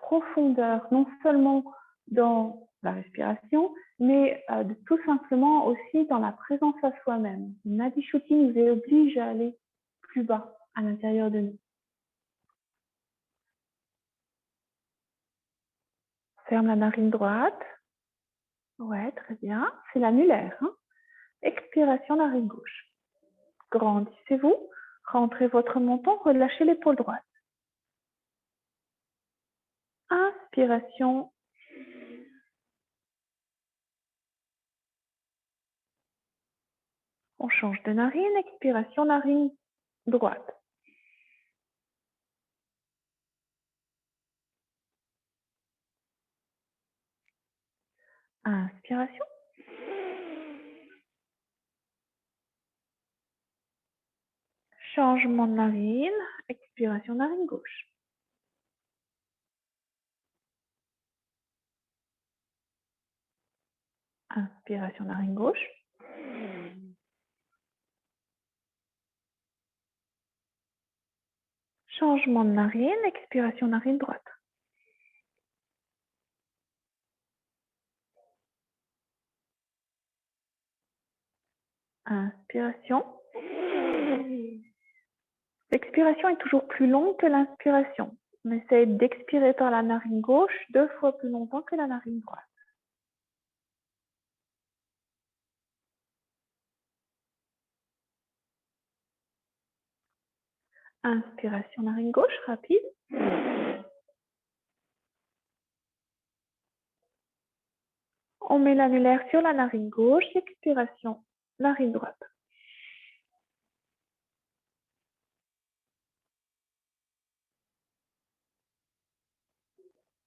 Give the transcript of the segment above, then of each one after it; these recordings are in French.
profondeur, non seulement dans la respiration, mais tout simplement aussi dans la présence à soi-même. Nadi Shuti nous oblige à aller plus bas à l'intérieur de nous. Ferme la narine droite. Ouais, très bien. C'est l'annulaire. Hein? Expiration, narine gauche. Grandissez-vous. Rentrez votre menton. Relâchez l'épaule droite. Inspiration. On change de narine. Expiration, narine droite. Inspiration. Changement de narine. Expiration, narine gauche. Inspiration, narine gauche. Changement de narine. Expiration, narine droite. Inspiration. L'expiration est toujours plus longue que l'inspiration. On essaye d'expirer par la narine gauche 2 fois plus longtemps que la narine droite. Inspiration narine gauche, rapide. On met l'annulaire sur la narine gauche, expiration, narine droite.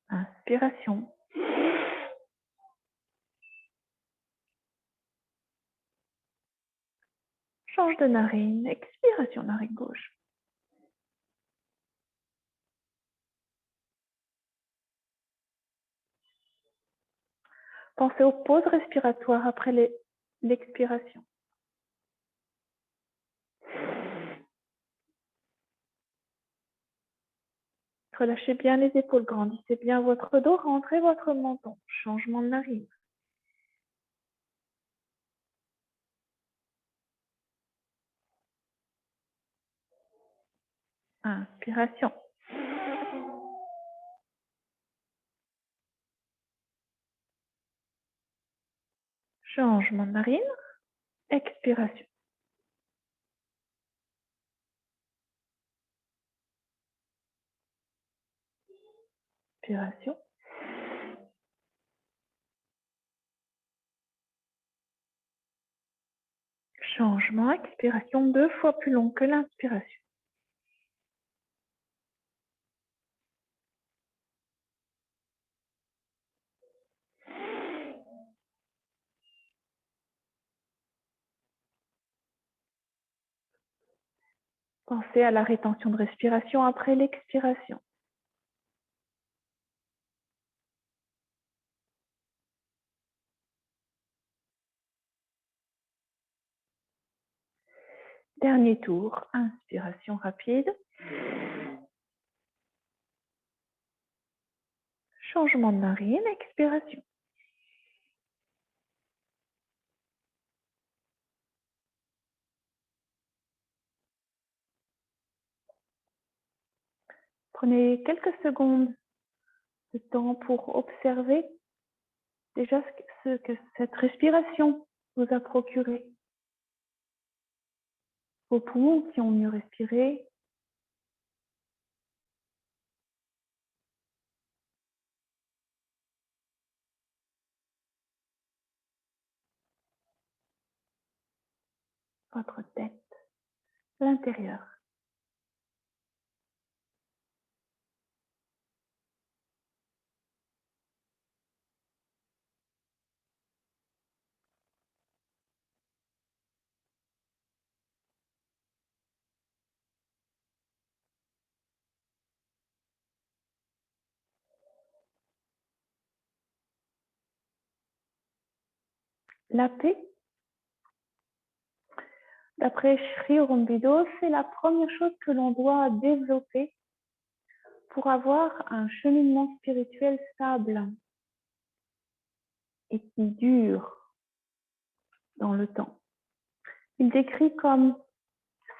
Inspiration. Change de narine, expiration, narine gauche. Pensez aux pauses respiratoires après l'expiration. Relâchez bien les épaules, grandissez bien votre dos, rentrez votre menton. Changement de narine. Inspiration. Changement de narine. Expiration. Inspiration. Changement, expiration 2 fois plus long que l'inspiration. Pensez à la rétention de respiration après l'expiration. Dernier tour, inspiration rapide. Changement de narine, expiration. Prenez quelques secondes de temps pour observer déjà ce que cette respiration vous a procuré. Vos poumons qui ont mieux respiré. Votre tête, l'intérieur. La paix, d'après Sri Aurobindo, c'est la première chose que l'on doit développer pour avoir un cheminement spirituel stable et qui dure dans le temps. Il décrit comme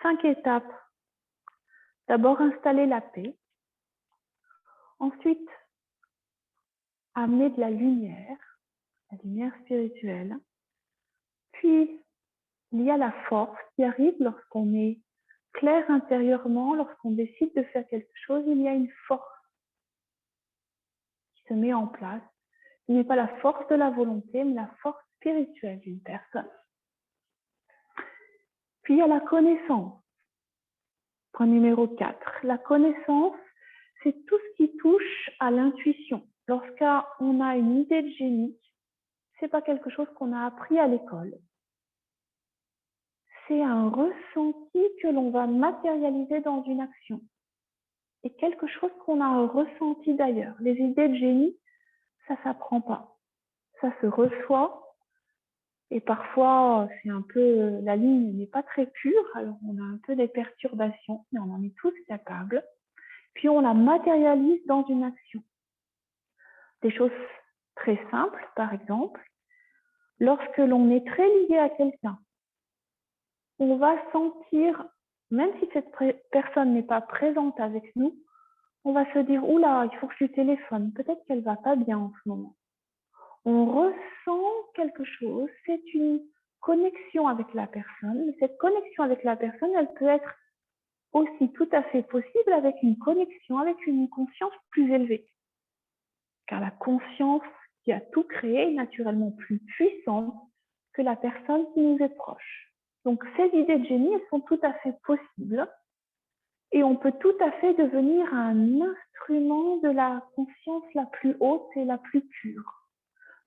5 étapes. D'abord, installer la paix. Ensuite, amener de la lumière spirituelle. Puis, il y a la force qui arrive lorsqu'on est clair intérieurement, lorsqu'on décide de faire quelque chose, il y a une force qui se met en place. Ce n'est pas la force de la volonté, mais la force spirituelle d'une personne. Puis il y a la connaissance. Point numéro 4. La connaissance, c'est tout ce qui touche à l'intuition. Lorsqu'on a une idée de génie, ce n'est pas quelque chose qu'on a appris à l'école. C'est un ressenti que l'on va matérialiser dans une action. Et quelque chose qu'on a ressenti d'ailleurs. Les idées de génie, ça ne s'apprend pas. Ça se reçoit. Et parfois, c'est un peu, la ligne n'est pas très pure, alors on a un peu des perturbations, mais on en est tous capables. Puis on la matérialise dans une action. Des choses très simples, par exemple, lorsque l'on est très lié à quelqu'un, on va sentir, même si cette personne n'est pas présente avec nous, on va se dire, oula, il faut que je lui téléphone, peut-être qu'elle ne va pas bien en ce moment. On ressent quelque chose, c'est une connexion avec la personne. Mais cette connexion avec la personne, elle peut être aussi tout à fait possible avec une connexion, avec une conscience plus élevée. Car la conscience qui a tout créé est naturellement plus puissante que la personne qui nous est proche. Donc ces idées de génie, elles sont tout à fait possibles et on peut tout à fait devenir un instrument de la conscience la plus haute et la plus pure.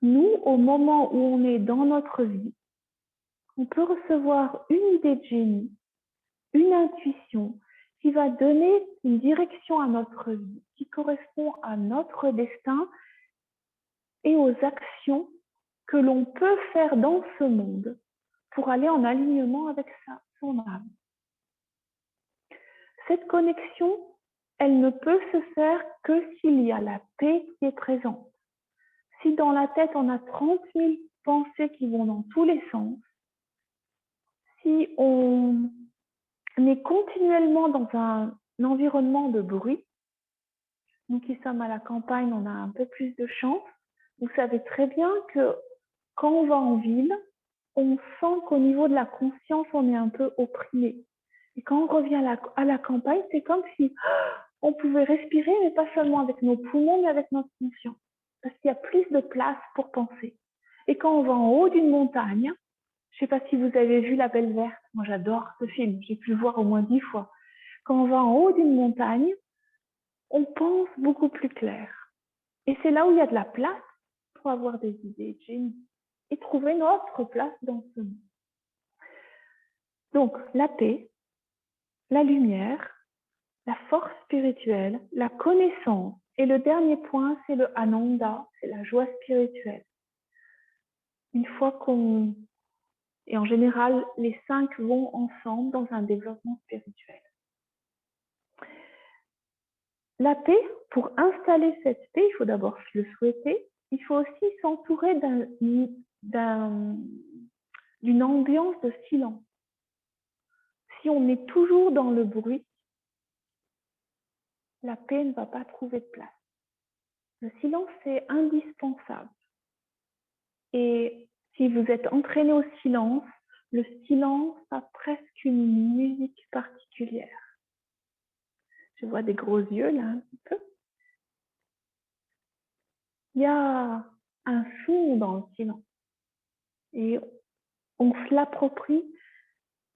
Nous, au moment où on est dans notre vie, on peut recevoir une idée de génie, une intuition qui va donner une direction à notre vie, qui correspond à notre destin et aux actions que l'on peut faire dans ce monde pour aller en alignement avec son âme. Cette connexion, elle ne peut se faire que s'il y a la paix qui est présente. Si dans la tête, on a 30 000 pensées qui vont dans tous les sens, si on est continuellement dans un environnement de bruit, nous qui sommes à la campagne, on a un peu plus de chance. Vous savez très bien que quand on va en ville, on sent qu'au niveau de la conscience, on est un peu opprimé. Et quand on revient à la campagne, c'est comme si on pouvait respirer, mais pas seulement avec nos poumons, mais avec notre conscience. Parce qu'il y a plus de place pour penser. Et quand on va en haut d'une montagne, je ne sais pas si vous avez vu La Belle Verte. Moi, j'adore ce film. J'ai pu le voir au moins 10 fois. Quand on va en haut d'une montagne, on pense beaucoup plus clair. Et c'est là où il y a de la place pour avoir des idées de génie et trouver notre place dans ce monde. Donc, la paix, la lumière, la force spirituelle, la connaissance. Et le dernier point, c'est le ananda, c'est la joie spirituelle. Une fois qu'on... Et en général, les 5 vont ensemble dans un développement spirituel. La paix, pour installer cette paix, il faut d'abord le souhaiter. Il faut aussi s'entourer d'une ambiance de silence. Si on est toujours dans le bruit, la paix ne va pas trouver de place. Le silence, c'est indispensable. Et si vous êtes entraîné au silence, le silence a presque une musique particulière. Je vois des gros yeux là un petit peu. Il y a un son dans le silence. Et on se l'approprie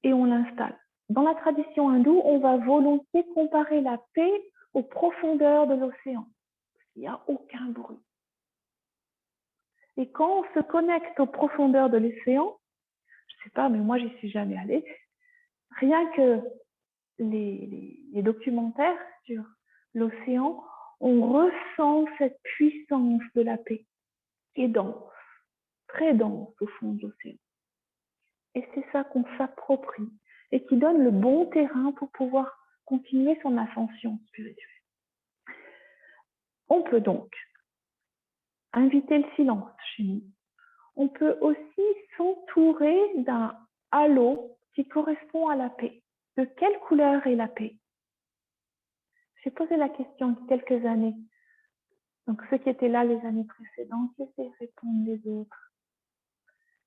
et on l'installe. Dans la tradition hindoue, on va volontiers comparer la paix aux profondeurs de l'océan. Il n'y a aucun bruit. Et quand on se connecte aux profondeurs de l'océan, je ne sais pas, mais moi, j'y suis jamais allée, rien que les documentaires sur l'océan, on ressent cette puissance de la paix qui est dense, très dense au fond de l'océan. Et c'est ça qu'on s'approprie et qui donne le bon terrain pour pouvoir continuer son ascension spirituelle. On peut donc inviter le silence chez nous. On peut aussi s'entourer d'un halo qui correspond à la paix. De quelle couleur est la paix? J'ai posé la question il y a quelques années. Donc, ceux qui étaient là les années précédentes, laissez répondre les autres.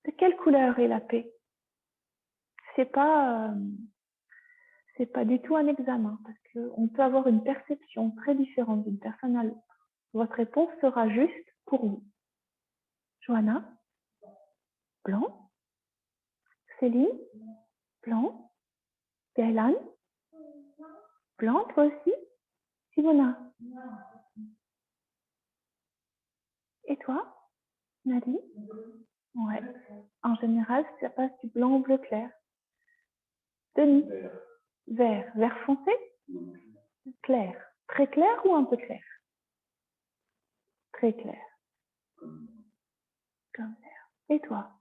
De quelle couleur est la paix? C'est pas du tout un examen, parce qu'on peut avoir une perception très différente d'une personne à l'autre. Votre réponse sera juste pour vous. Johanna? Blanc? Céline? Blanc? Gaëlan? Blanc, toi aussi? Simona? Et toi? Nadine? Ouais. En général, ça passe du blanc au bleu clair. Denis? Vert. Vert foncé? Clair. Très clair ou un peu clair? Très clair. Comme l'air. Et toi?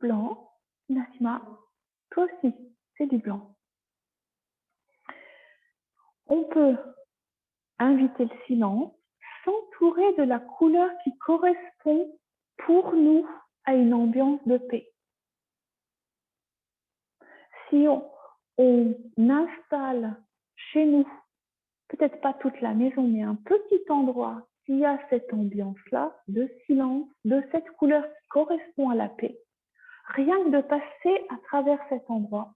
Blanc? Nassima? Toi aussi, c'est du blanc. On peut inviter le silence, s'entourer de la couleur qui correspond pour nous à une ambiance de paix. Si on installe chez nous, peut-être pas toute la maison, mais un petit endroit qui a cette ambiance-là de silence, de cette couleur qui correspond à la paix, rien que de passer à travers cet endroit,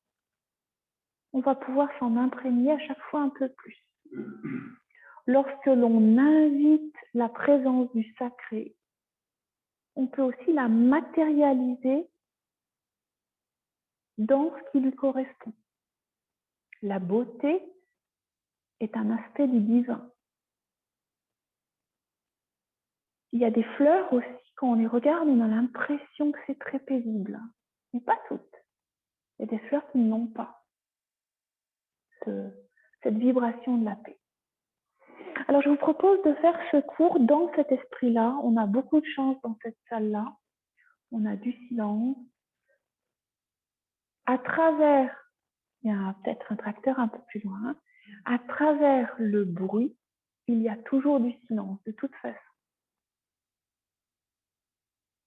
on va pouvoir s'en imprégner à chaque fois un peu plus. Lorsque l'on invite la présence du sacré, on peut aussi la matérialiser dans ce qui lui correspond. La beauté est un aspect du divin. Il y a des fleurs aussi, quand on les regarde, on a l'impression que c'est très paisible, mais pas toutes. Il y a des fleurs qui n'ont pas cette vibration de la paix. Alors, je vous propose de faire ce cours dans cet esprit-là. On a beaucoup de chance dans cette salle-là. On a du silence. À travers, il y a peut-être un tracteur un peu plus loin, à travers le bruit, il y a toujours du silence, de toute façon.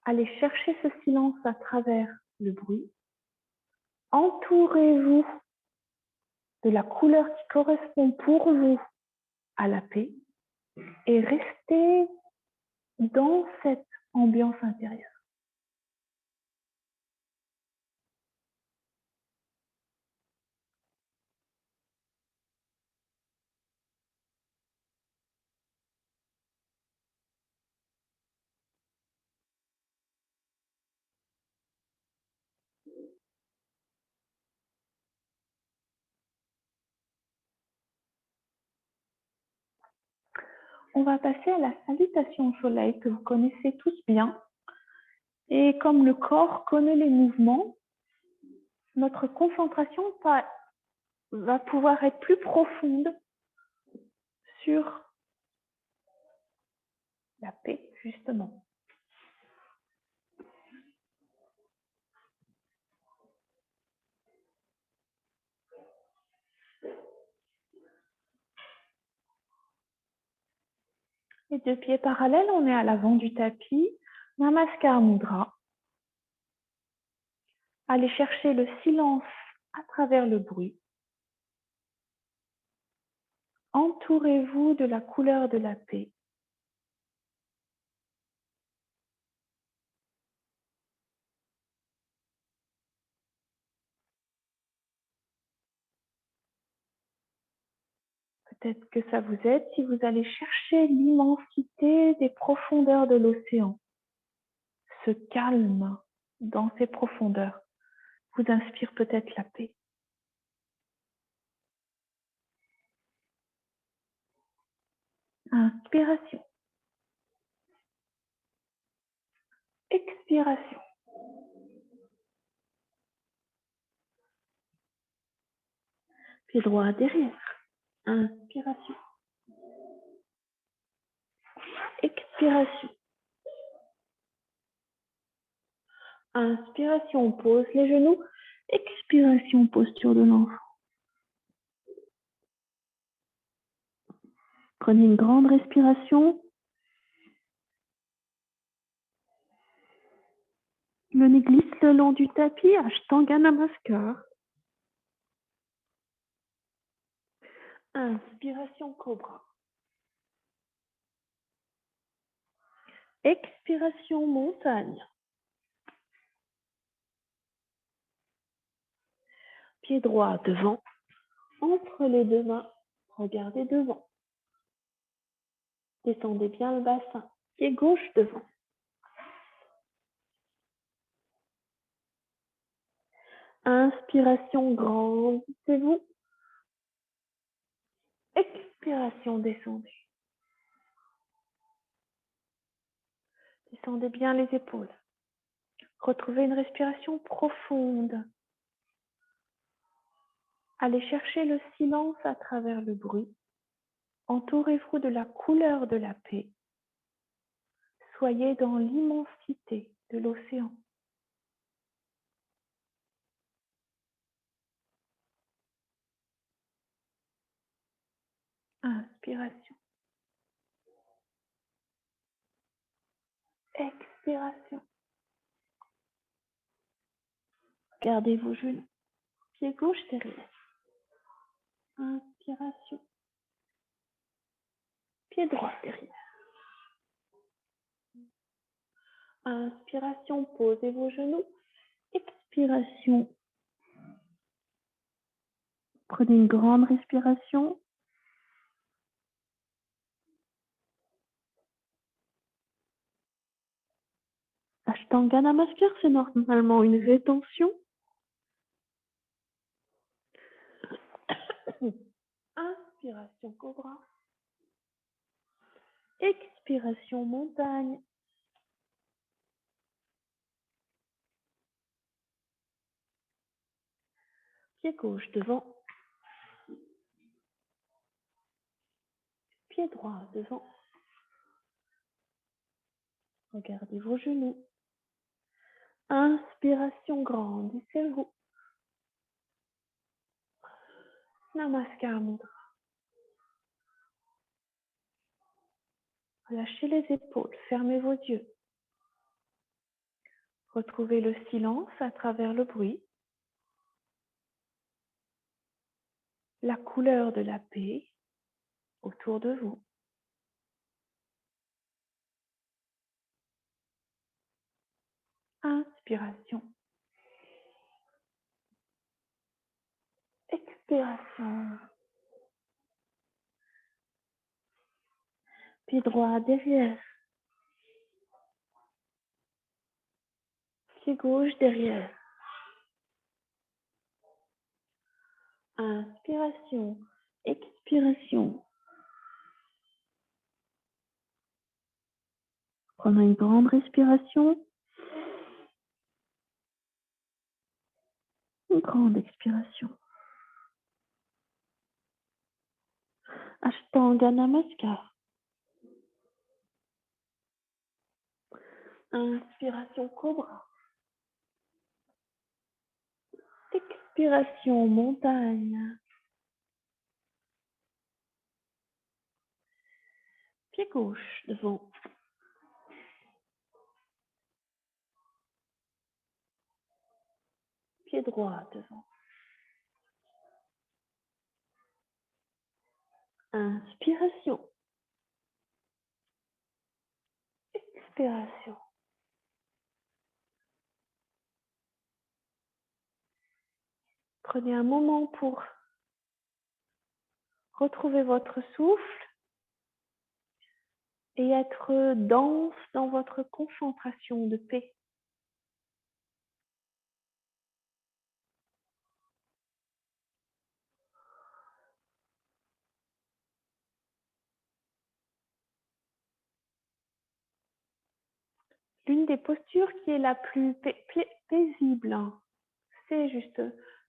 Allez chercher ce silence à travers le bruit. Entourez-vous de la couleur qui correspond pour vous à la paix et restez dans cette ambiance intérieure. On va passer à la salutation au soleil que vous connaissez tous bien. Et comme le corps connaît les mouvements, notre concentration va pouvoir être plus profonde sur la paix, justement. Les deux pieds parallèles, on est à l'avant du tapis. Namaskar Mudra. Allez chercher le silence à travers le bruit. Entourez-vous de la couleur de la paix. Peut-être que ça vous aide si vous allez chercher l'immensité des profondeurs de l'océan. Ce calme dans ces profondeurs vous inspire peut-être la paix. Inspiration. Expiration. Pied droit derrière. Inspiration. Expiration. Inspiration, on pose les genoux. Expiration, posture de l'enfant. Prenez une grande respiration. Le nez glisse le long du tapis, Ashtanga Namaskar. Inspiration Cobra. Expiration Montagne. Pied droit devant. Entre les deux mains, regardez devant. Descendez bien le bassin. Pied gauche devant. Inspiration, grandissez-vous. Expiration, descendez. Descendez bien les épaules. Retrouvez une respiration profonde. Allez chercher le silence à travers le bruit. Entourez-vous de la couleur de la paix. Soyez dans l'immensité de l'océan. Inspiration. Expiration. Gardez vos genoux. Pied gauche derrière. Inspiration. Pied droit derrière. Inspiration, posez vos genoux. Expiration. Prenez une grande respiration. Ashtanga Namaskar, c'est normalement une rétention. Inspiration Cobra. Expiration Montagne. Pied gauche devant. Pied droit devant. Regardez vos genoux. Inspiration, grandissez-vous. Namaskar Mudra. Lâchez les épaules, fermez vos yeux. Retrouvez le silence à travers le bruit. La couleur de la paix autour de vous. Inspiration. Expiration. Pied droit derrière. Pied gauche derrière. Inspiration. Expiration. Prenons une grande respiration. Une grande expiration. Ashtanga Namaskar. Inspiration Cobra. Expiration Montagne. Pied gauche devant. Pied droit devant. Inspiration. Expiration. Prenez un moment pour retrouver votre souffle et être dense dans votre concentration de paix. L'une des postures qui est la plus paisible, c'est juste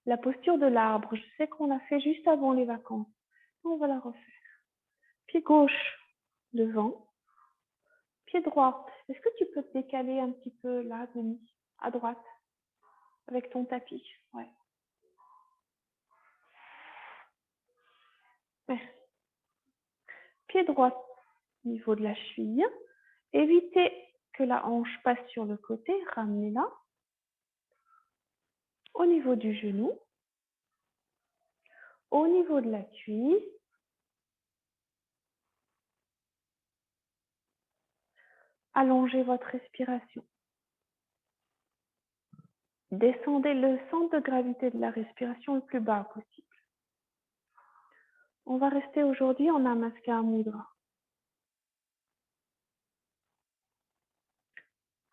la posture de l'arbre. Je sais qu'on l'a fait juste avant les vacances. On va la refaire. Pied gauche devant. Pied droit. Est-ce que tu peux te décaler un petit peu là, Denis, à droite, avec ton tapis? Ouais. Merci. Pied droit au niveau de la cheville. Évitez que la hanche passe sur le côté, ramenez-la. Au niveau du genou, au niveau de la cuisse. Allongez votre respiration. Descendez le centre de gravité de la respiration le plus bas possible. On va rester aujourd'hui en Namaskar Mudra.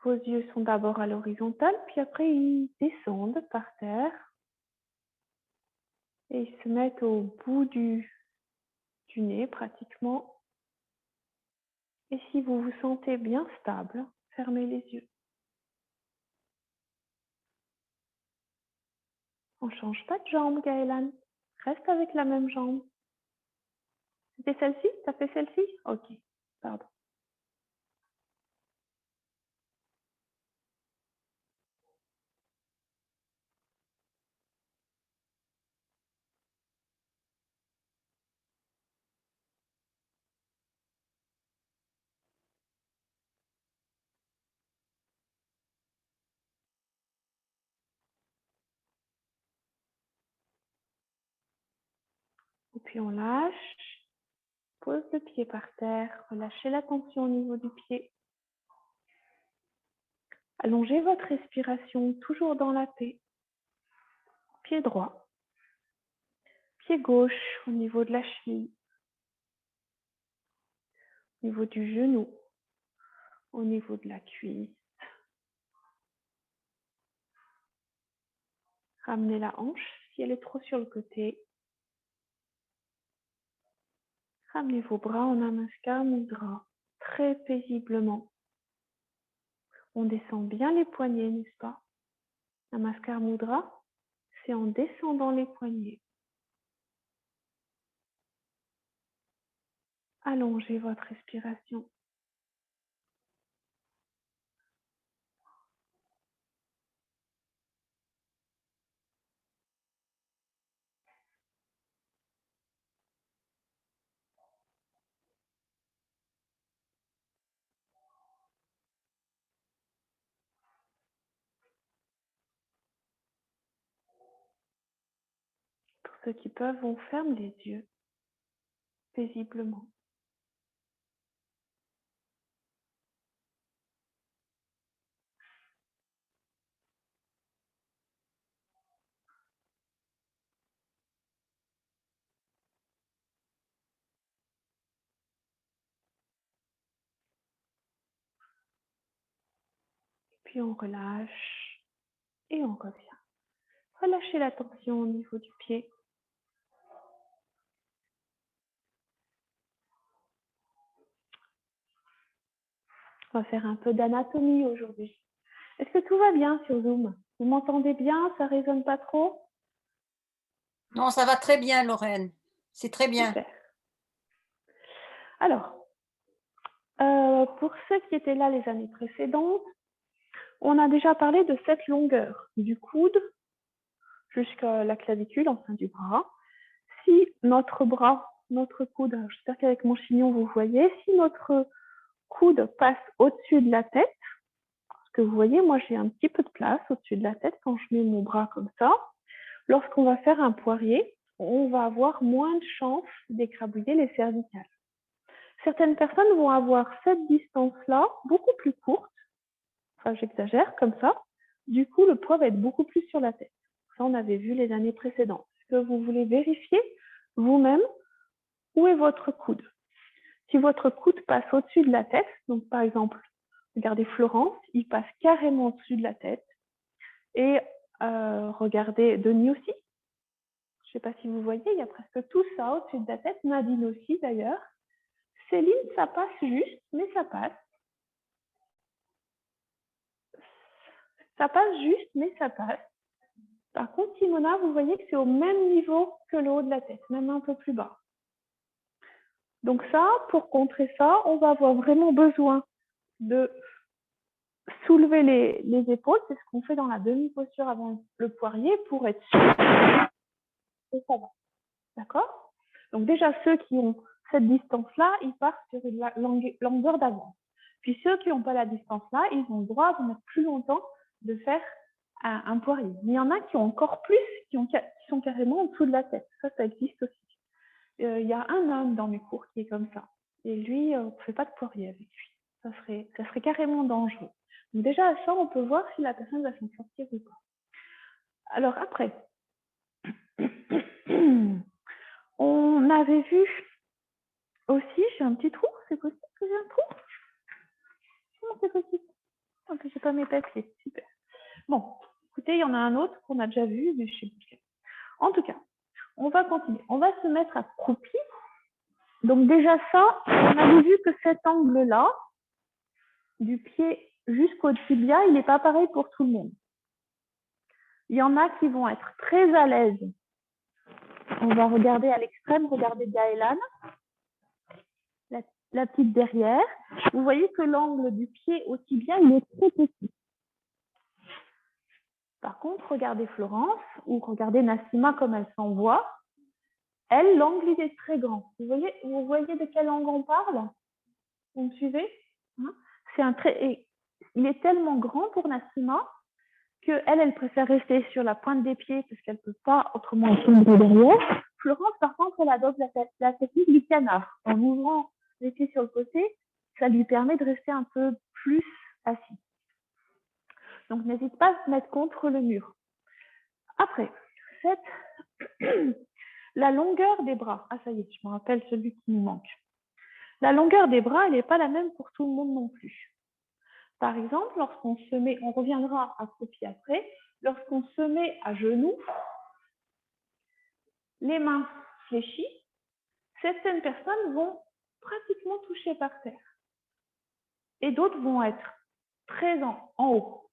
Vos yeux sont d'abord à l'horizontale, puis après ils descendent par terre et ils se mettent au bout du nez pratiquement. Et si vous vous sentez bien stable, fermez les yeux. On ne change pas de jambe, Gaëlan. Reste avec la même jambe. C'était celle-ci? T'as fait celle-ci? Ok, pardon. Et puis on lâche. Pose le pied par terre. Relâchez la tension au niveau du pied. Allongez votre respiration toujours dans la paix. Pied droit. Pied gauche au niveau de la cheville. Au niveau du genou. Au niveau de la cuisse. Ramenez la hanche si elle est trop sur le côté. Ramenez vos bras en Namaskar Mudra, très paisiblement. On descend bien les poignets, n'est-ce pas? Namaskar Mudra, c'est en descendant les poignets. Allongez votre respiration. Pour ceux qui peuvent, on ferme les yeux paisiblement. Puis on relâche et on revient. Relâchez la tension au niveau du pied. On va faire un peu d'anatomie aujourd'hui. Est-ce que tout va bien sur Zoom? Vous m'entendez bien? Ça ne résonne pas trop? Non, ça va très bien, Lorraine. C'est très bien. Super. Alors, pour ceux qui étaient là les années précédentes, on a déjà parlé de cette longueur du coude jusqu'à la clavicule, enfin du bras. Si notre bras, notre coude, j'espère qu'avec mon chignon vous voyez, si notre coude passe au-dessus de la tête, parce que vous voyez, moi j'ai un petit peu de place au-dessus de la tête quand je mets mon bras comme ça. Lorsqu'on va faire un poirier, on va avoir moins de chances d'écrabouiller les cervicales. Certaines personnes vont avoir cette distance-là beaucoup plus courte, enfin j'exagère comme ça, du coup le poids va être beaucoup plus sur la tête. Ça on avait vu les années précédentes. Est-ce que vous voulez vérifier vous-même où est votre coude? Si votre coude passe au-dessus de la tête, donc par exemple, regardez Florence, il passe carrément au-dessus de la tête. Et regardez Denis aussi. Je ne sais pas si vous voyez, il y a presque tout ça au-dessus de la tête. Nadine aussi d'ailleurs. Céline, ça passe juste, mais ça passe. Ça passe juste, mais ça passe. Par contre, Simona, vous voyez que c'est au même niveau que le haut de la tête, même un peu plus bas. Donc ça, pour contrer ça, on va avoir vraiment besoin de soulever les épaules. C'est ce qu'on fait dans la demi-posture avant le poirier pour être sûr que ça va. D'accord? Donc déjà, ceux qui ont cette distance-là, ils partent sur une longueur d'avance. Puis ceux qui n'ont pas la distance-là, ils ont le droit de mettre plus longtemps de faire un poirier. Mais il y en a qui ont encore plus, qui sont carrément en dessous de la tête. Ça existe aussi. Il y a un homme dans mes cours qui est comme ça. Et lui, on ne fait pas de poirier avec lui. Ça serait carrément dangereux. Donc déjà, à ça, on peut voir si la personne va s'en sortir ou pas. Alors après, on avait vu aussi, j'ai un petit trou, c'est possible que j'ai un trou? Comment c'est possible? Ok, j'ai pas mes papiers, super. Bon, écoutez, il y en a un autre qu'on a déjà vu, mais je sais plus. En tout cas, on va continuer. On va se mettre accroupi. Donc déjà ça, on avait vu que cet angle-là, du pied jusqu'au tibia, il n'est pas pareil pour tout le monde. Il y en a qui vont être très à l'aise. On va regarder à l'extrême, regardez Gaëlan, la petite derrière. Vous voyez que l'angle du pied au tibia, il est très petit. Par contre, regardez Florence ou regardez Nassima comme elle s'envoie. Elle, l'angle, il est très grand. Vous voyez de quel angle on parle? Vous me suivez? Il est tellement grand pour Nassima qu'elle préfère rester sur la pointe des pieds parce qu'elle ne peut pas autrement tomber derrière. Florence, par contre, elle adopte la technique du canard. En ouvrant les pieds sur le côté, ça lui permet de rester un peu plus assis. Donc, n'hésite pas à se mettre contre le mur. Après, la longueur des bras. Ah, ça y est, je me rappelle celui qui nous manque. La longueur des bras, elle n'est pas la même pour tout le monde non plus. Par exemple, lorsqu'on se met, on reviendra accroupi après, lorsqu'on se met à genoux, les mains fléchies, certaines personnes vont pratiquement toucher par terre. Et d'autres vont être très en haut.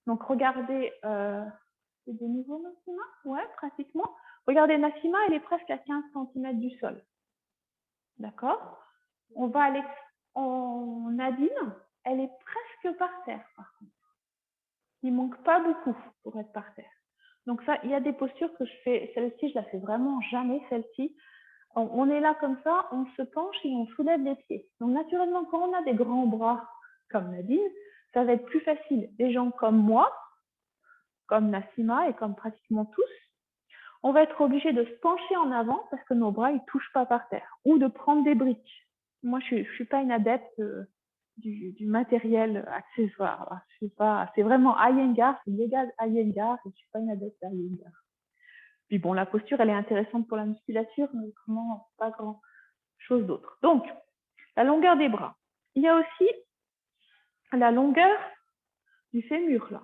Donc, regardez, c'est de nouveau Nassima? Ouais, pratiquement. Regardez, Nassima, elle est presque à 15 cm du sol. D'accord? On va aller en Nadine, elle est presque par terre, par contre. Il ne manque pas beaucoup pour être par terre. Donc ça, il y a des postures que je fais. Celle-ci, je la fais vraiment jamais, celle-ci. On est là comme ça, on se penche et on soulève les pieds. Donc naturellement, quand on a des grands bras comme Nadine, ça va être plus facile. Des gens comme moi, comme Nassima et comme pratiquement tous, on va être obligé de se pencher en avant parce que nos bras ne touchent pas par terre. Ou de prendre des briques. Moi, je ne suis pas une adepte du matériel accessoire. C'est vraiment Iyengar, c'est légal Iyengar, je ne suis pas une adepte d'Iyengar. Puis bon, la posture, elle est intéressante pour la musculature, mais autrement, pas grand chose d'autre. Donc, la longueur des bras. Il y a aussi la longueur du fémur, là.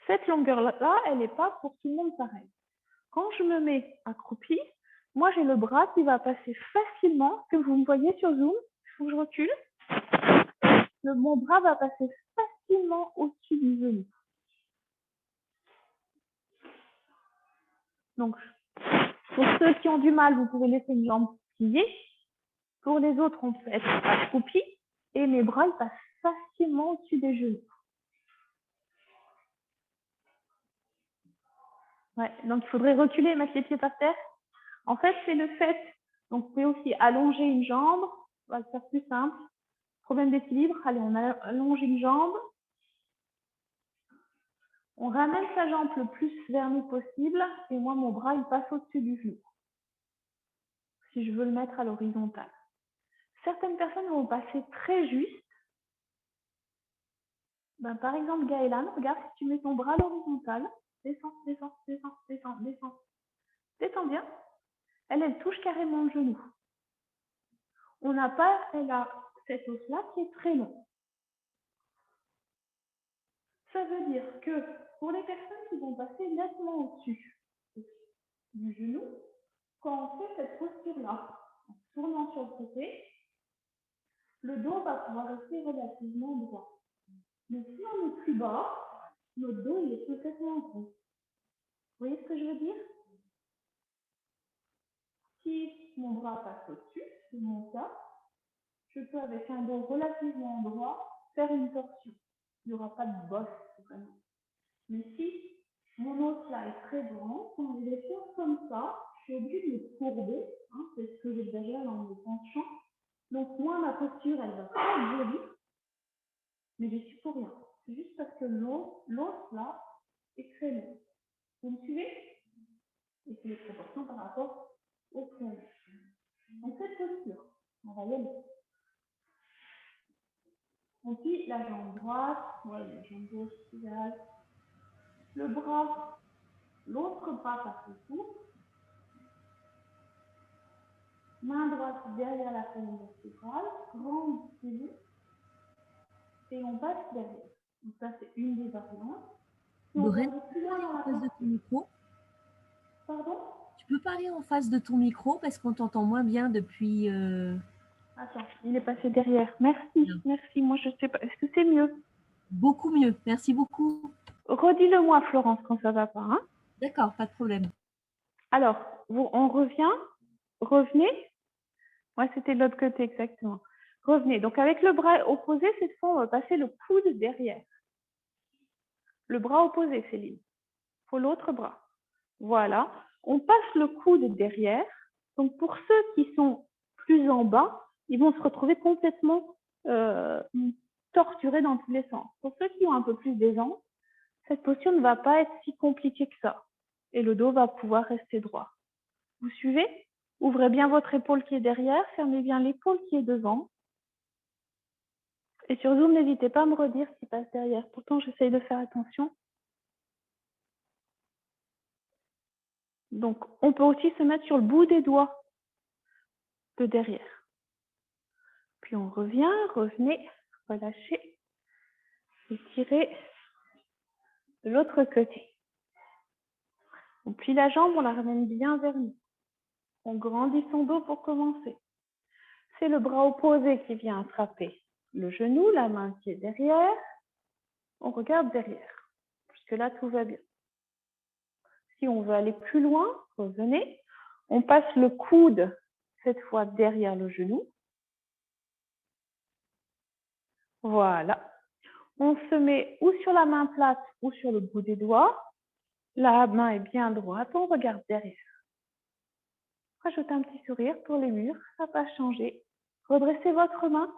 Cette longueur-là, elle n'est pas pour tout le monde pareil. Quand je me mets accroupi, moi, j'ai le bras qui va passer facilement, que vous me voyez sur Zoom, il faut que je recule. Mon bras va passer facilement au-dessus du genou. Donc, pour ceux qui ont du mal, vous pouvez laisser une jambe pliée. Pour les autres, on peut être accroupi et mes bras ils passent facilement au-dessus des genoux. Ouais, donc il faudrait reculer et mettre les pieds par terre. En fait, c'est le fait. Donc, vous pouvez aussi allonger une jambe. On va le faire plus simple. Problème d'équilibre. Allez, on allonge une jambe. On ramène sa jambe le plus vers nous possible. Et moi, mon bras, il passe au-dessus du genou. Si je veux le mettre à l'horizontale. Certaines personnes vont passer très juste. Ben, par exemple, Gaëlan, regarde, si tu mets ton bras à l'horizontale, descends, descends, descends, descends, descends. Descends bien. Elle touche carrément le genou. On n'a pas, elle a cet os-là qui est très long. Ça veut dire que pour les personnes qui vont passer nettement au-dessus du genou, quand on fait cette posture-là, en tournant sur le côté, le dos va pouvoir rester relativement droit. Mais si on est plus bas, notre dos il est complètement rond. Vous voyez ce que je veux dire? Si mon bras passe au-dessus, c'est mon cas, je peux avec un dos relativement droit faire une torsion. Il n'y aura pas de bosse vraiment. Mais si mon os là est très grand, quand je les pose comme ça, je suis obligée de me courber, hein, c'est ce que j'exagère dans le penchant. Donc moi, ma posture, elle va pas être jolie, mais je suis pour rien. C'est juste parce que l'os là est très long. Vous me suivez? Et c'est les proportions par rapport au fond. Donc cette posture, on va y aller. On plie la jambe droite, la jambe gauche, idéal. Le bras, l'autre bras par dessous. Main droite derrière la colonne vertébrale, grande pivot, et on passe derrière. Donc ça, c'est une des variantes. Si on va Lorraine, aller tu plus peux loin parler dans en la face de ton micro? Pardon? Tu peux parler en face de ton micro parce qu'on t'entend moins bien depuis... Attends, il est passé derrière. Merci, merci. Moi, je sais pas. Est-ce que c'est mieux? Beaucoup mieux. Merci beaucoup. Redis-le-moi, Florence, quand ça va pas. Hein? D'accord, pas de problème. Alors, on revient. Revenez. Ouais, c'était de l'autre côté, exactement. Revenez. Donc, avec le bras opposé, cette fois, on va passer le coude derrière. Le bras opposé, Céline. Il faut l'autre bras. Voilà. On passe le coude derrière. Donc, pour ceux qui sont plus en bas, ils vont se retrouver complètement torturés dans tous les sens. Pour ceux qui ont un peu plus d'aisance, cette posture ne va pas être si compliquée que ça. Et le dos va pouvoir rester droit. Vous suivez? Ouvrez bien votre épaule qui est derrière, fermez bien l'épaule qui est devant. Et sur Zoom, n'hésitez pas à me redire ce qui passe derrière. Pourtant, j'essaye de faire attention. Donc, on peut aussi se mettre sur le bout des doigts de derrière. Puis on revient, revenez, relâchez, étirez de l'autre côté. On plie la jambe, on la ramène bien vers nous. On grandit son dos pour commencer. C'est le bras opposé qui vient attraper le genou, la main qui est derrière. On regarde derrière. Jusque-là, tout va bien. Si on veut aller plus loin, revenez. On passe le coude, cette fois derrière le genou. Voilà. On se met ou sur la main plate ou sur le bout des doigts. La main est bien droite, on regarde derrière. Rajoutez un petit sourire pour les murs, ça va changer. Redressez votre main.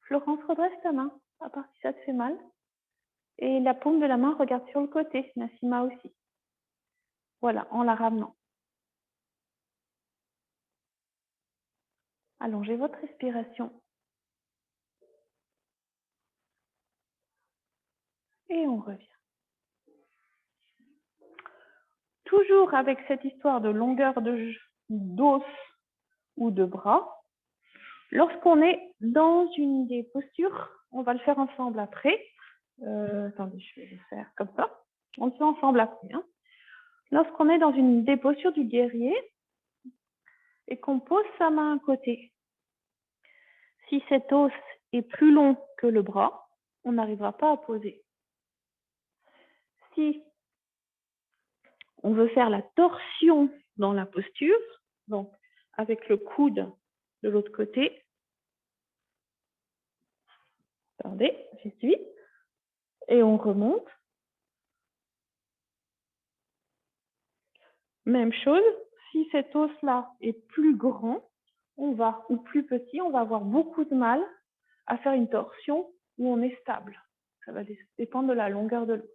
Florence, redresse ta main, à part si ça te fait mal. Et la paume de la main, regarde sur le côté, Nassima aussi. Voilà, en la ramenant. Allongez votre respiration. Et on revient. Toujours avec cette histoire de longueur d'os ou de bras. Lorsqu'on est dans une des postures, on va le faire ensemble après. Attendez, je vais le faire comme ça. On le fait ensemble après. Hein. Lorsqu'on est dans une des postures du guerrier et qu'on pose sa main à côté, si cet os est plus long que le bras, on n'arrivera pas à poser. Si on veut faire la torsion dans la posture, donc avec le coude de l'autre côté, attendez, j'y suis, et on remonte. Même chose, si cet os-là est plus grand, ou plus petit, on va avoir beaucoup de mal à faire une torsion où on est stable. Ça va dépendre de la longueur de l'os.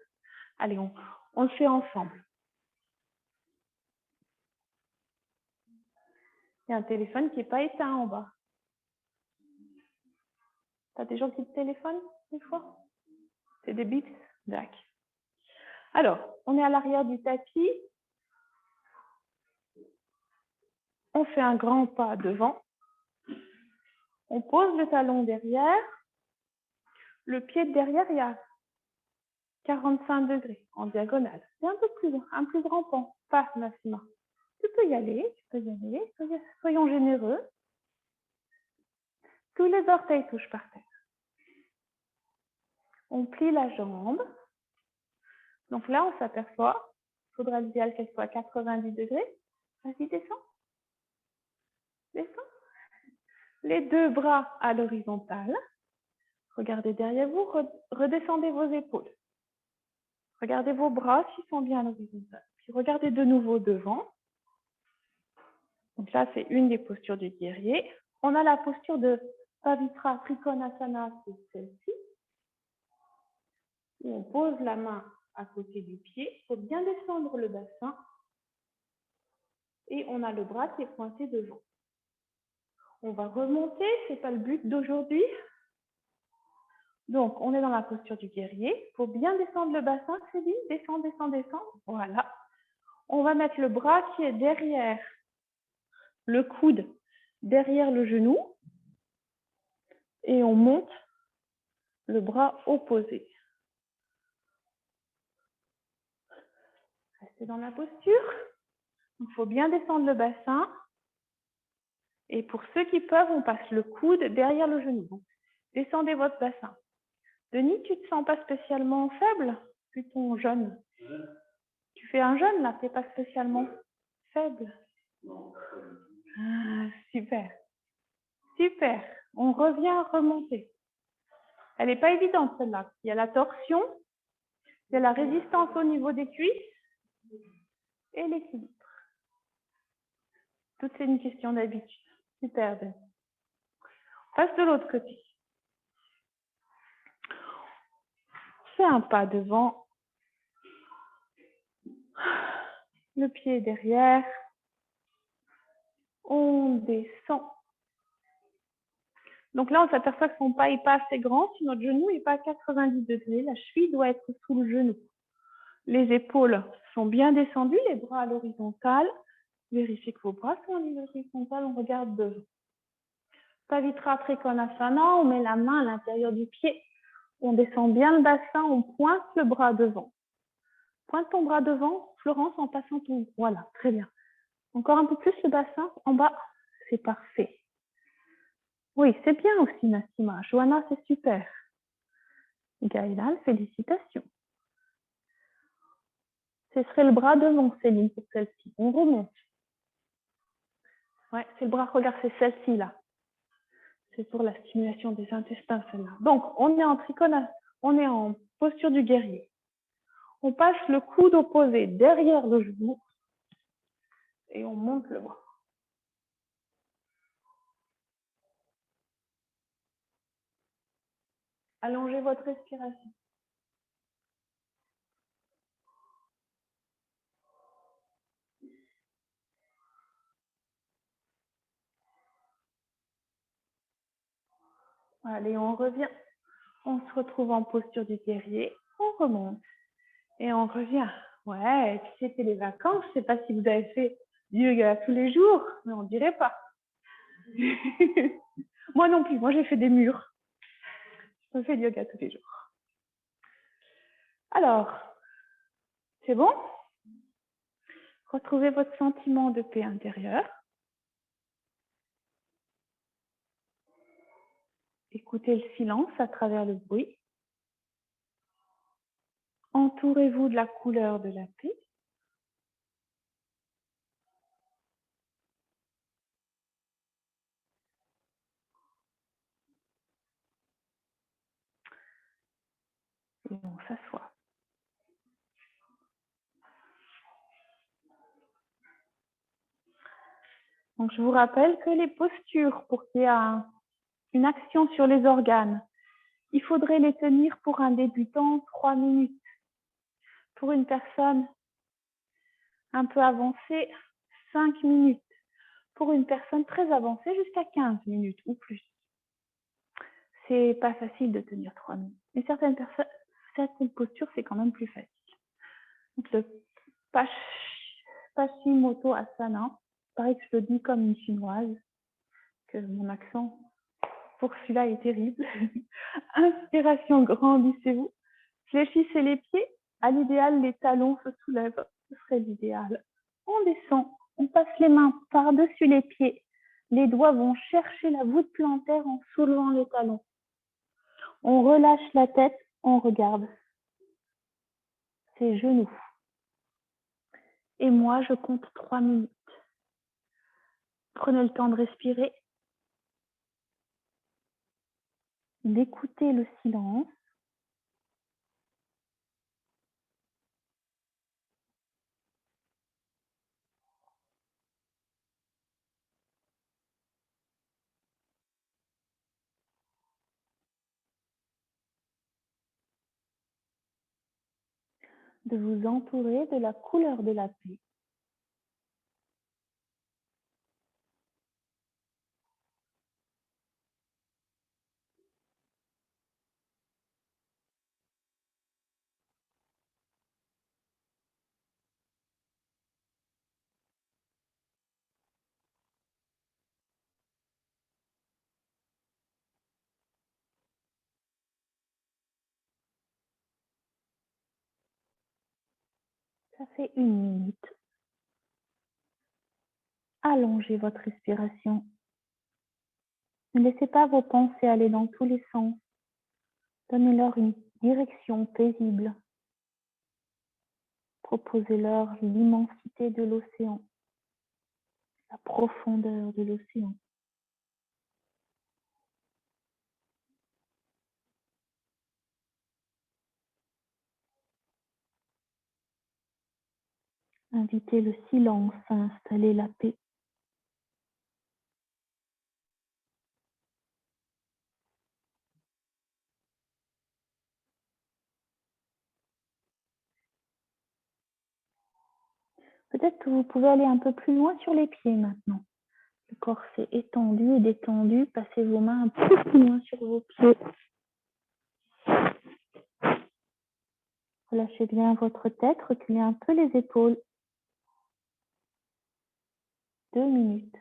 Allez, on le fait ensemble. Il y a un téléphone qui n'est pas éteint en bas. Tu as des gens qui te téléphonent des fois? C'est des bips? D'accord. Alors, on est à l'arrière du tapis. On fait un grand pas devant. On pose le talon derrière. Le pied de derrière, il y a 45 degrés en diagonale. C'est un peu plus grand pan. Pas Nassima. Tu peux y aller, Soyons généreux. Tous les orteils touchent par terre. On plie la jambe. Donc là, on s'aperçoit, il faudra l'idéal qu'elle soit à 90 degrés. Vas-y, descends. Descends. Les deux bras à l'horizontale. Regardez derrière vous, redescendez vos épaules. Regardez vos bras s'ils sont bien à l'horizontale. Puis regardez de nouveau devant. Donc là, c'est une des postures du guerrier. On a la posture de Pavitra Trikonasana, c'est celle-ci. Où on pose la main à côté du pied. Il faut bien descendre le bassin. Et on a le bras qui est pointé devant. On va remonter, ce n'est pas le but d'aujourd'hui. Donc, on est dans la posture du guerrier. Il faut bien descendre le bassin, Céline. Descends, descends, descends. Voilà. On va mettre le bras qui est derrière le coude, derrière le genou. Et on monte le bras opposé. Restez dans la posture. Il faut bien descendre le bassin. Et pour ceux qui peuvent, on passe le coude derrière le genou. Descendez votre bassin. Denis, tu ne te sens pas spécialement faible, plutôt jeune. Tu fais un jeune là, tu n'es pas spécialement faible. Non. Ah, super. Super. On revient à remonter. Elle n'est pas évidente celle-là. Il y a la torsion, il y a la résistance au niveau des cuisses et l'équilibre. Tout c'est une question d'habitude. Super, Denis. On passe de l'autre côté. Fais un pas devant. Le pied derrière. On descend. Donc là, on s'aperçoit que son pas n'est pas assez grand. Si notre genou n'est pas à 90 degrés, la cheville doit être sous le genou. Les épaules sont bien descendues, les bras à l'horizontale. Vérifiez que vos bras sont à l'horizontale, on regarde devant. Pavitra Trikonasana, on met la main à l'intérieur du pied. On descend bien le bassin, on pointe le bras devant. Pointe ton bras devant, Florence, en passant ton... Voilà, très bien. Encore un peu plus le bassin, en bas, c'est parfait. Oui, c'est bien aussi, Nassima. Johanna, c'est super. Gaëlan, félicitations. Ce serait le bras devant, Céline, pour celle-ci. On remonte. Ouais, c'est le bras, regarde, c'est celle-ci, là. C'est pour la stimulation des intestins, celle-là. Donc, on est en trikonasana, on est en posture du guerrier. On passe le coude opposé derrière le genou et on monte le bras. Allongez votre respiration. Allez, on revient. On se retrouve en posture du guerrier. On remonte et on revient. Ouais, et puis c'était les vacances. Je ne sais pas si vous avez fait du yoga tous les jours, mais on ne dirait pas. Moi non plus. Moi, j'ai fait des murs. Je fais du yoga tous les jours. Alors, c'est bon? Retrouvez votre sentiment de paix intérieure. Écoutez le silence à travers le bruit. Entourez-vous de la couleur de la paix. Et on s'assoit. Donc, je vous rappelle que les postures, pour qu'il y ait une action sur les organes, il faudrait les tenir pour un débutant 3 minutes. Pour une personne un peu avancée, 5 minutes. Pour une personne très avancée, jusqu'à 15 minutes ou plus. C'est pas facile de tenir 3 minutes. Mais certaines postures, c'est quand même plus facile. Donc, le Paschimotto Asana, pareil que je le dis comme une chinoise, que mon accent pour celui-là est terrible. Inspiration, grandissez-vous. Fléchissez les pieds. À l'idéal, les talons se soulèvent. Ce serait l'idéal. On descend. On passe les mains par-dessus les pieds. Les doigts vont chercher la voûte plantaire en soulevant les talons. On relâche la tête. On regarde ses genoux. Et moi, je compte 3 minutes. Prenez le temps de respirer, d'écouter le silence. de vous entourer de la couleur de la paix. Ça fait 1 minute. Allongez votre respiration. Ne laissez pas vos pensées aller dans tous les sens. Donnez-leur une direction paisible. Proposez-leur l'immensité de l'océan, la profondeur de l'océan. Invitez le silence à installer la paix. Peut-être que vous pouvez aller un peu plus loin sur les pieds maintenant. Le corps s'est étendu et détendu. Passez vos mains un peu plus loin sur vos pieds. Relâchez bien votre tête, reculez un peu les épaules. 2 minutes.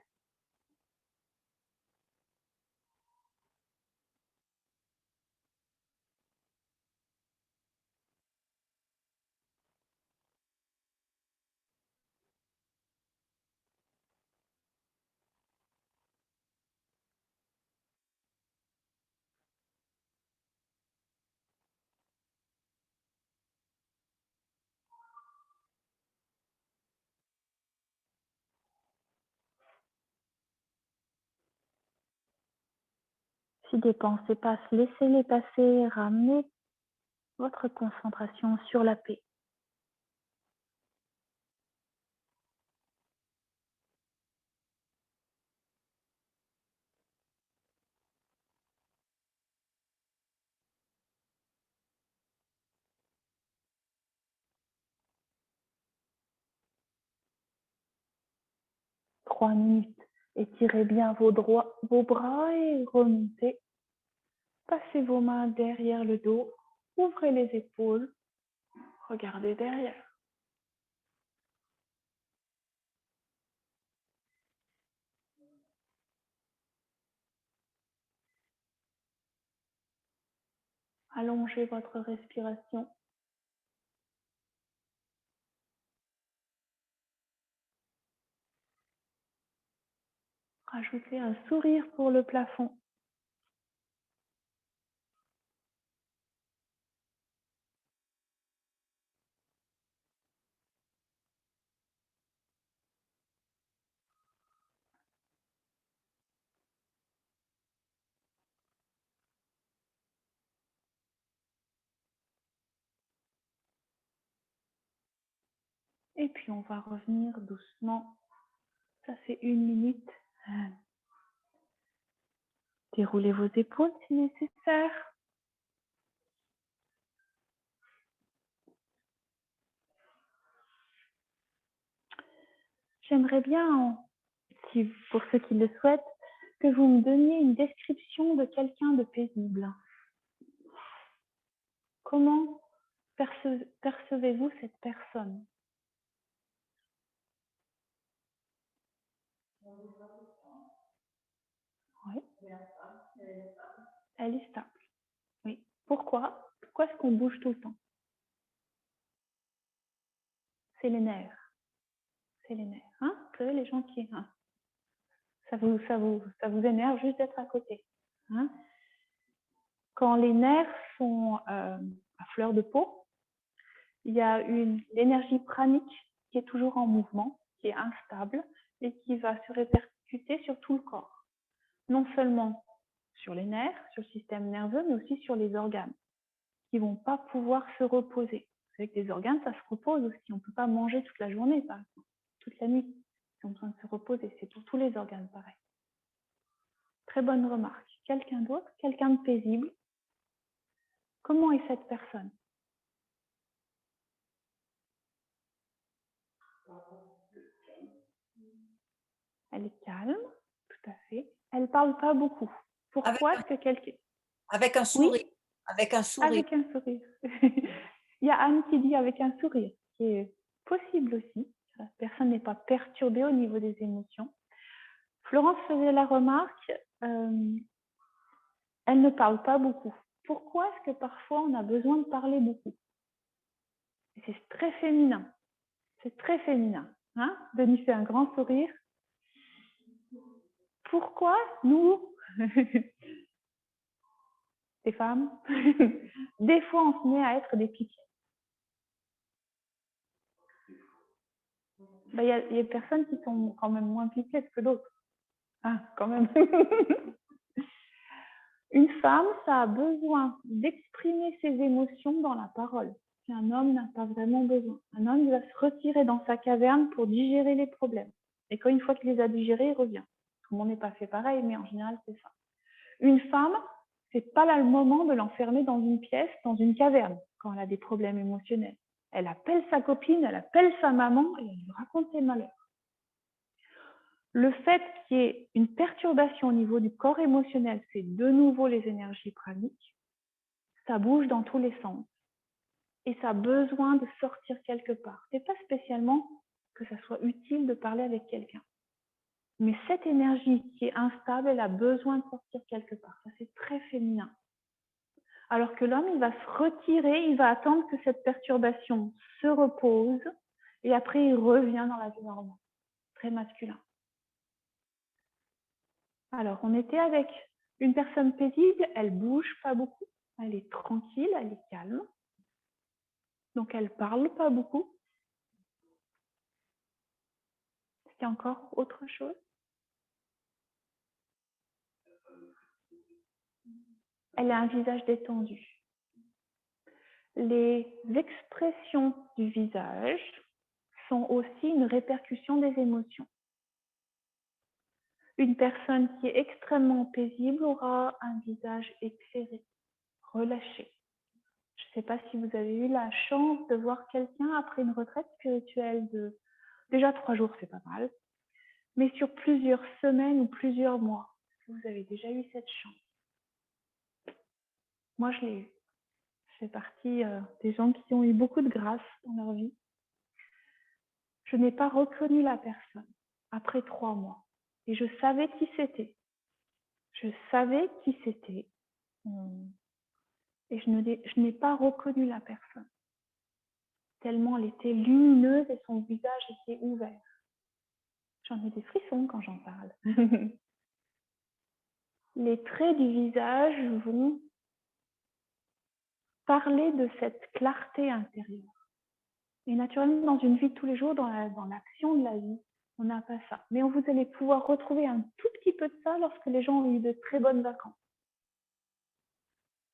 Si des pensées passent, laissez-les passer, ramenez votre concentration sur la paix. Trois minutes. Étirez bien vos bras et remontez. Passez vos mains derrière le dos. Ouvrez les épaules. Regardez derrière. Allongez votre respiration. Rajoutez un sourire pour le plafond. Et puis on va revenir doucement. Ça fait 1 minute. Déroulez vos épaules si nécessaire. J'aimerais bien, pour ceux qui le souhaitent, que vous me donniez une description de quelqu'un de paisible. Comment percevez-vous cette personne? Oui. Elle est stable. Oui. Pourquoi? Pourquoi est-ce qu'on bouge tout le temps? C'est les nerfs. C'est les nerfs. Hein? Vous savez, les gens qui... Hein? Ça vous énerve juste d'être à côté. Hein? Quand les nerfs sont à fleur de peau, il y a l'énergie pranique qui est toujours en mouvement, qui est instable et qui va se répercuter sur tout le corps. Non seulement sur les nerfs, sur le système nerveux, mais aussi sur les organes qui ne vont pas pouvoir se reposer. Vous savez que les organes, ça se repose aussi. On ne peut pas manger toute la journée, par exemple, toute la nuit. Ils ont besoin de se reposer. C'est pour tous les organes pareil. Très bonne remarque. Quelqu'un d'autre, quelqu'un de paisible. Comment est cette personne? Elle est calme, tout à fait. Elle ne parle pas beaucoup. Pourquoi est-ce que quelqu'un... Avec un Oui, sourire. Avec un sourire. avec un sourire. Il y a Anne qui dit avec un sourire, qui est possible aussi. La personne n'est pas perturbée au niveau des émotions. Florence faisait la remarque, elle ne parle pas beaucoup. Pourquoi est-ce que parfois on a besoin de parler beaucoup? C'est très féminin. C'est très féminin. Hein? Denis fait un grand sourire. Pourquoi nous, les femmes, des fois on se met à être des pitiés? Il y a des personnes qui sont quand même moins pitiés que d'autres. Ah, quand même. Une femme, ça a besoin d'exprimer ses émotions dans la parole. Un homme n'a pas vraiment besoin. Un homme, il va se retirer dans sa caverne pour digérer les problèmes. Et quand une fois qu'il les a digérés, il revient. Tout le monde n'est pas fait pareil, mais en général, c'est ça. Une femme, c'est pas là le moment de l'enfermer dans une pièce, dans une caverne, quand elle a des problèmes émotionnels. Elle appelle sa copine, elle appelle sa maman et elle lui raconte ses malheurs. Le fait qu'il y ait une perturbation au niveau du corps émotionnel, c'est de nouveau les énergies praniques, ça bouge dans tous les sens et ça a besoin de sortir quelque part. Ce n'est pas spécialement que ça soit utile de parler avec quelqu'un. Mais cette énergie qui est instable, elle a besoin de sortir quelque part. Ça, c'est très féminin. Alors que l'homme, il va se retirer, il va attendre que cette perturbation se repose et après, il revient dans la vie normale. Très masculin. Alors, on était avec une personne paisible, elle bouge pas beaucoup, elle est tranquille, elle est calme. Donc, elle parle pas beaucoup. Est-ce qu'il y a encore autre chose? Elle a un visage détendu. Les expressions du visage sont aussi une répercussion des émotions. Une personne qui est extrêmement paisible aura un visage éclairé, relâché. Je ne sais pas si vous avez eu la chance de voir quelqu'un après une retraite spirituelle de déjà 3 jours, c'est pas mal, mais sur plusieurs semaines ou plusieurs mois. Est-ce que vous avez déjà eu cette chance? Moi, je l'ai eu. Je fais partie des gens qui ont eu beaucoup de grâce dans leur vie. Je n'ai pas reconnu la personne après 3 mois. Et je savais qui c'était. Je savais qui c'était. Et je n'ai pas reconnu la personne. Tellement elle était lumineuse et son visage était ouvert. J'en ai des frissons quand j'en parle. Les traits du visage vont parler de cette clarté intérieure. Et naturellement, dans une vie de tous les jours, dans l'action de la vie, on n'a pas ça. Mais vous allez pouvoir retrouver un tout petit peu de ça lorsque les gens ont eu de très bonnes vacances.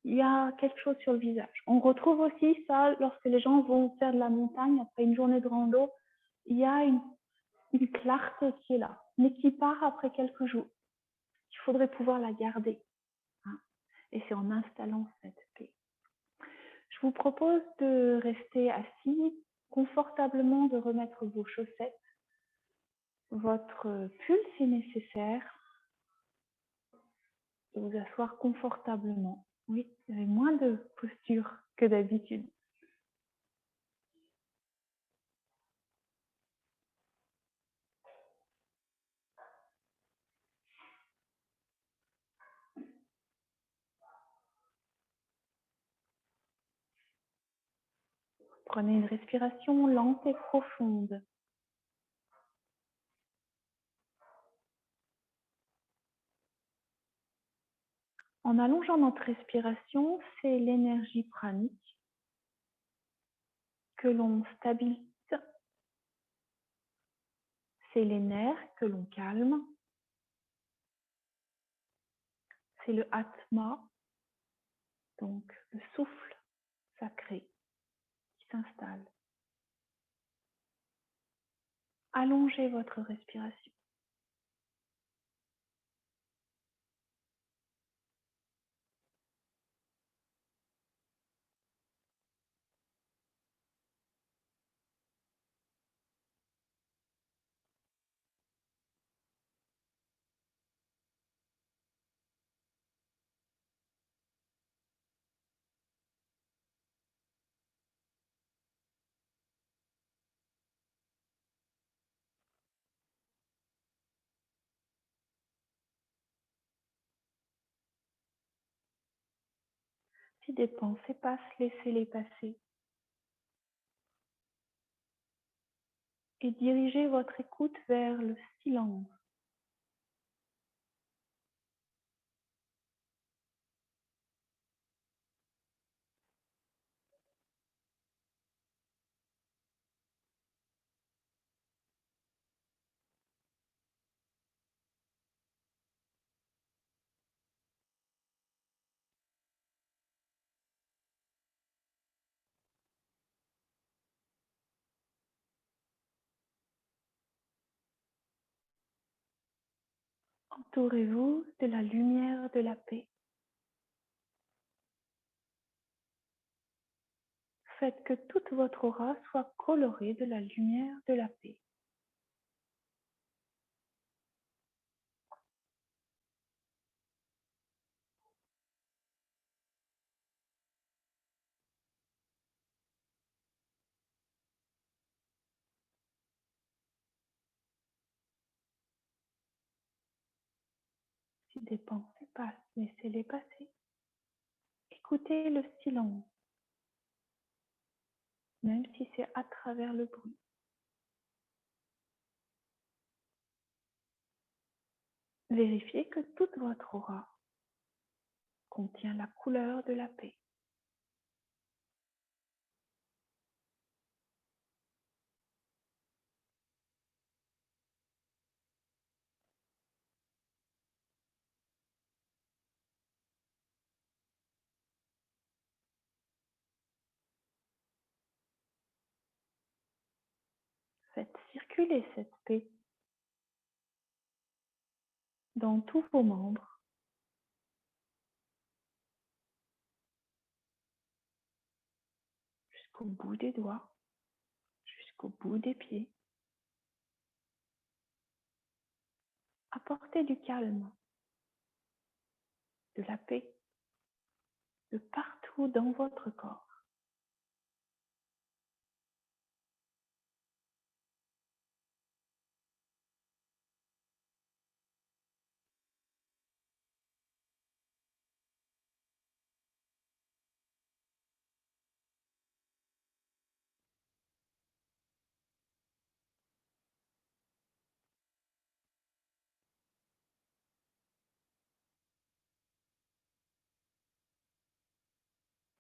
Il y a quelque chose sur le visage. On retrouve aussi ça lorsque les gens vont faire de la montagne après une journée de rando. Il y a une clarté qui est là, mais qui part après quelques jours. Il faudrait pouvoir la garder. Et c'est en installant cette paix. Je vous propose de rester assis confortablement, de remettre vos chaussettes, votre pull si nécessaire, de vous asseoir confortablement. Oui, vous avez moins de posture que d'habitude. Prenez une respiration lente et profonde. En allongeant notre respiration, c'est l'énergie pranique que l'on stabilise. C'est les nerfs que l'on calme. C'est le atma, donc le souffle sacré qui s'installe. Allongez votre respiration. Si des pensées passent, laissez-les passer. Et dirigez votre écoute vers le silence. Entourez-vous de la lumière de la paix. Faites que toute votre aura soit colorée de la lumière de la paix. Si des pensées passent, laissez-les passer. Écoutez le silence, même si c'est à travers le bruit. Vérifiez que toute votre aura contient la couleur de la paix. Faites circuler cette paix dans tous vos membres, jusqu'au bout des doigts, jusqu'au bout des pieds. Apportez du calme, de la paix, de partout dans votre corps.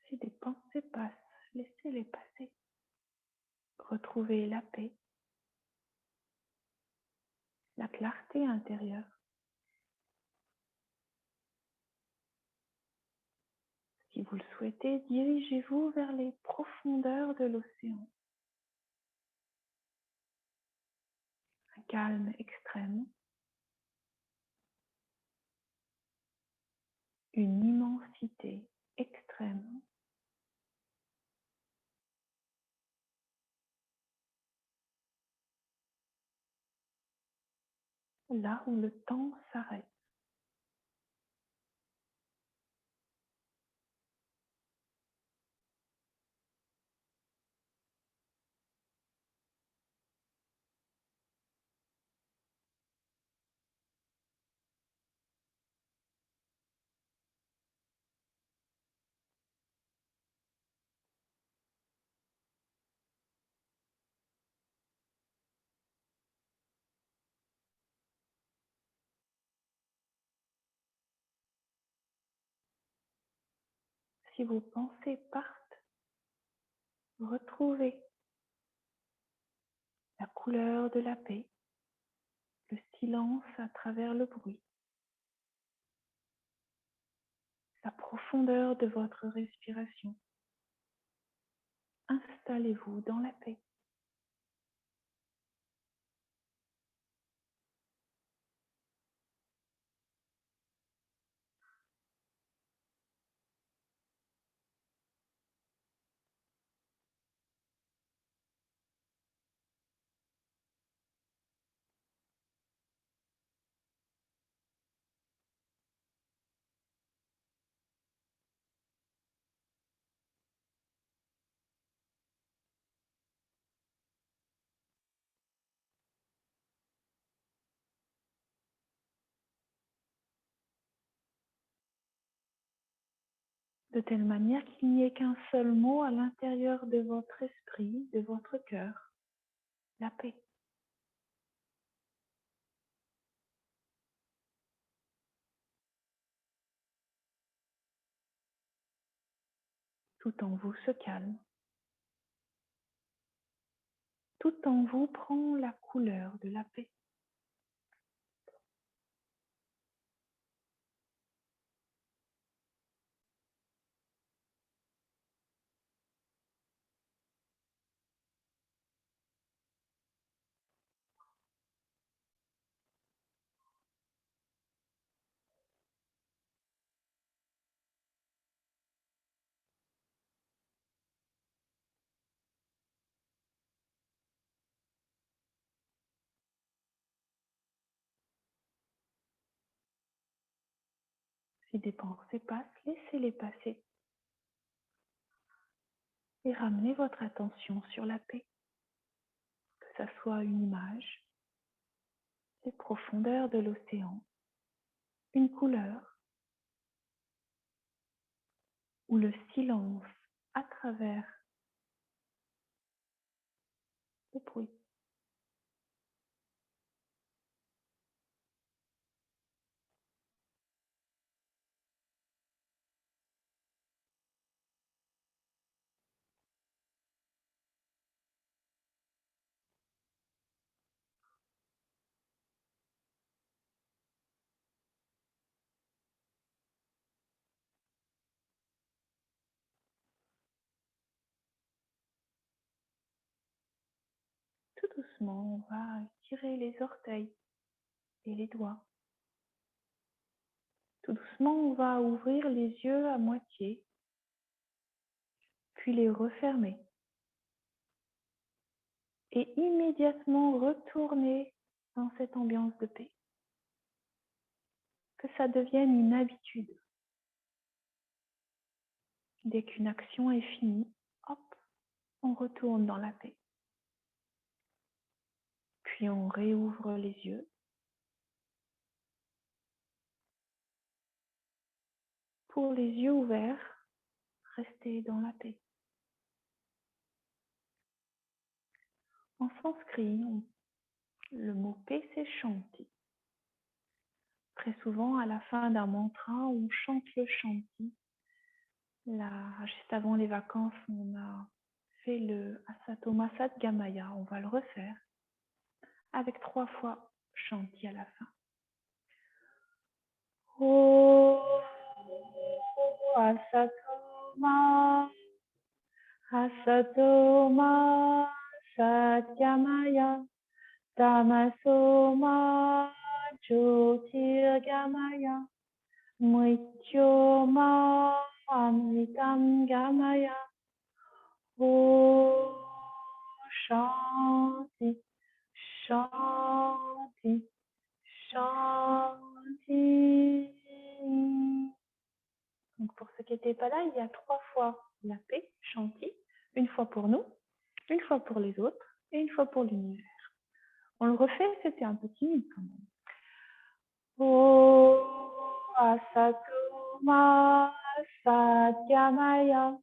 Si des pensées passent, laissez-les passer. Retrouvez la paix, la clarté intérieure. Si vous le souhaitez, dirigez-vous vers les profondeurs de l'océan. Un calme extrême, une immensité extrême. Là où le temps s'arrête. Si vos pensées partent, retrouvez la couleur de la paix, le silence à travers le bruit, la profondeur de votre respiration. Installez-vous dans la paix. de telle manière qu'il n'y ait qu'un seul mot à l'intérieur de votre esprit, de votre cœur, la paix. Tout en vous se calme. Tout en vous prend la couleur de la paix. Si des pensées passent, laissez-les passer. Et ramenez votre attention sur la paix. Que ça soit une image, les profondeurs de l'océan, une couleur ou le silence à travers le bruit. Tout doucement, on va tirer les orteils et les doigts. Tout doucement, on va ouvrir les yeux à moitié, puis les refermer. Et immédiatement retourner dans cette ambiance de paix. Que ça devienne une habitude. Dès qu'une action est finie, hop, on retourne dans la paix. Puis on réouvre les yeux. Pour les yeux ouverts, restez dans la paix. En sanskrit, le mot paix, c'est shanti. Très souvent, à la fin d'un mantra, on chante le shanti. Là, juste avant les vacances, on a fait le Asatoma Sadgamaya. On va le refaire avec 3 fois shanti à la fin. Oh, Asatoma, Asatoma, Satgamaya, Tamasoma, Jyotirgamaya, Mrityoma, Amritam Gamaya. Oh, Shanti, Shanti, Shanti. Donc pour ceux qui n'étaient pas là, il y a 3 fois la paix, Shanti, une fois pour nous, une fois pour les autres et une fois pour l'univers. On le refait, c'était un peu timide quand même. Oh, Asatoma Satgamaya.